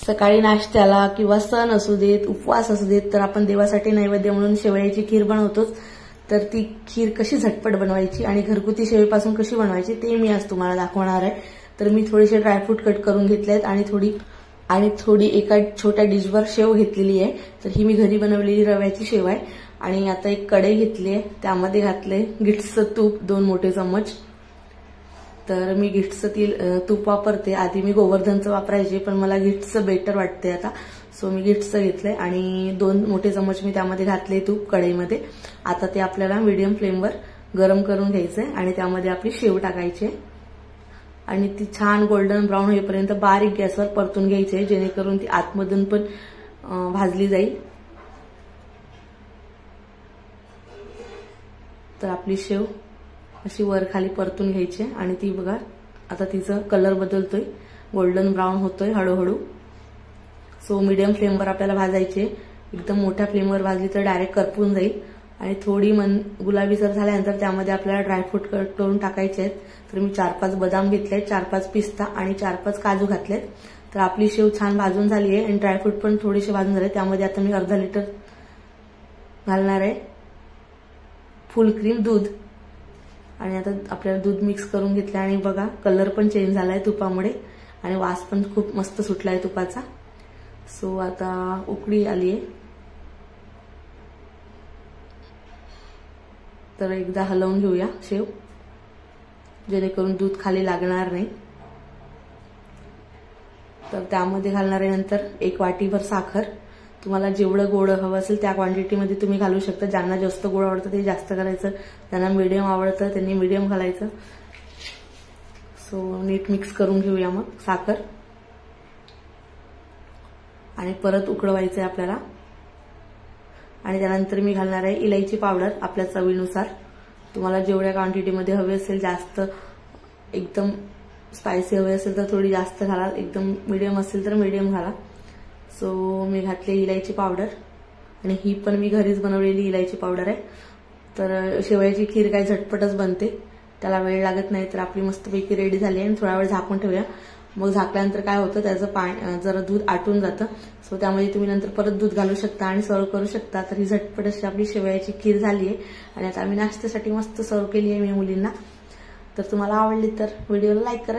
सकाळी नाश्त्याला किंवा सण असू देत, उपवास असू देत, तर आपण देवासाठी नैवेद्य म्हणून शेवयाची खीर बनवतोच। तर ती खीर कशी झटपट बनवायची आणि घरगुती शेवयापासून कशी बनवायची ते मी आज तुम्हाला दाखवणार आहे। तर मी थोडेसे ड्रायफ्रूट कट करून घेतलेत आणि थोडी एका छोट्या डिशवर शेव घेतलेली आहे। तर ही मी घरी बनवलेली रव्याची शेव आहे। आणि आता एक कढई घेतली आहे, त्यामध्ये घातले गिट्सचं तूप 2 मोठे चम्मच। तर मी गिट्सचं तूप वापरते। आधी मी गोवर्धनचं वापरायचे, पण मला गिट्सचं बेटर वाटते आता, सो मी गिट्सचं घेतलंय आणि 2 मोठे चम्मच मी त्यामध्ये घातले तूप कढईमध्ये। आता ते आपल्याला मीडियम फ्लेमवर गरम करून घ्यायचंय आणि त्यामध्ये आपली शेव टाकायची आणि ती छान गोल्डन ब्राऊन होईपर्यंत बारीक गॅसवर परतून घ्यायची, जेणेकरून ती आतमधून पण भाजली जाईल। तर आपली शेव अशी वर खाली परतून घ्यायची आणि ती बघा आता तिचा कलर बदलतोय, गोल्डन ब्राऊन होतोय हळूहळू। सो मीडियम फ्लेमवर आपल्याला भाजायचे, एकदम मोठ्या फ्लेमवर भाजली तर डायरेक्ट करपून जाईल। आणि थोडी गुलाबीसर झाल्यानंतर त्यामध्ये आपल्याला ड्रायफ्रूट कट करून टाकायचे आहेत। तर मी 4-5 बदाम घेतले, 4-5 पिस्ता आणि 4-5 काजू घातलेत। तर आपली शेव छान भाजून झाली आहे आणि ड्रायफ्रूट पण थोडेसे भाजून झाले। त्यामध्ये आता मी अर्धा लिटर घालणार आहे फुल क्रीम दूध आणि आता आपल्याला दूध मिक्स करून घेतलं आणि बघा कलर पण चेंज झालाय तुपामुळे आणि वास पण खूप मस्त सुटलाय तुपाचा। सो आता उकळी आली आहे, तर एकदा हलवून घेऊया शेव, जेणेकरून दूध खाली लागणार नाही। तर त्यामध्ये घालणार आहे नंतर 1 वाटीभर साखर। तुम्हाला जेवढं गोड हवं असेल त्या क्वांटिटीमध्ये तुम्ही घालू शकता। ज्यांना जास्त गोड आवडतं ते जास्त करायचं, ज्यांना मीडियम आवडतं त्यांनी मीडियम घालायचं। सो नीट मिक्स करून घेऊया मग साखर आणि परत उकळवायचं आहे आपल्याला। आणि त्यानंतर मी घालणार आहे इलायची पावडर आपल्या चवीनुसार। तुम्हाला जेवढ्या क्वांटिटीमध्ये हवे असेल, जास्त एकदम स्पायसी हवे असेल तर थोडी जास्त घाला, एकदम मीडियम असेल तर मीडियम घाला। सो मी घातली इलायची पावडर आणि ही पण मी घरीच बनवलेली इलायची पावडर आहे। तर शेवयाची खीर काय झटपटच बनते, त्याला वेळ लागत नाही। तर आपली मस्तपैकी रेडी झाली आहे आणि थोडा वेळ झाकून ठेवूया। मग झाकल्यानंतर काय होतं, त्याचं पाणी जरा दूध आटून जातं, सो त्यामध्ये तुम्ही नंतर परत दूध घालू शकता आणि सर्व करू शकता। तर ही झटपट अशी आपली शेवयाची खीर झाली आहे आणि आता आम्ही नाश्त्यासाठी मस्त सर्व केली आहे मी मुलींना। तर तुम्हाला आवडली तर व्हिडिओला लाईक करा।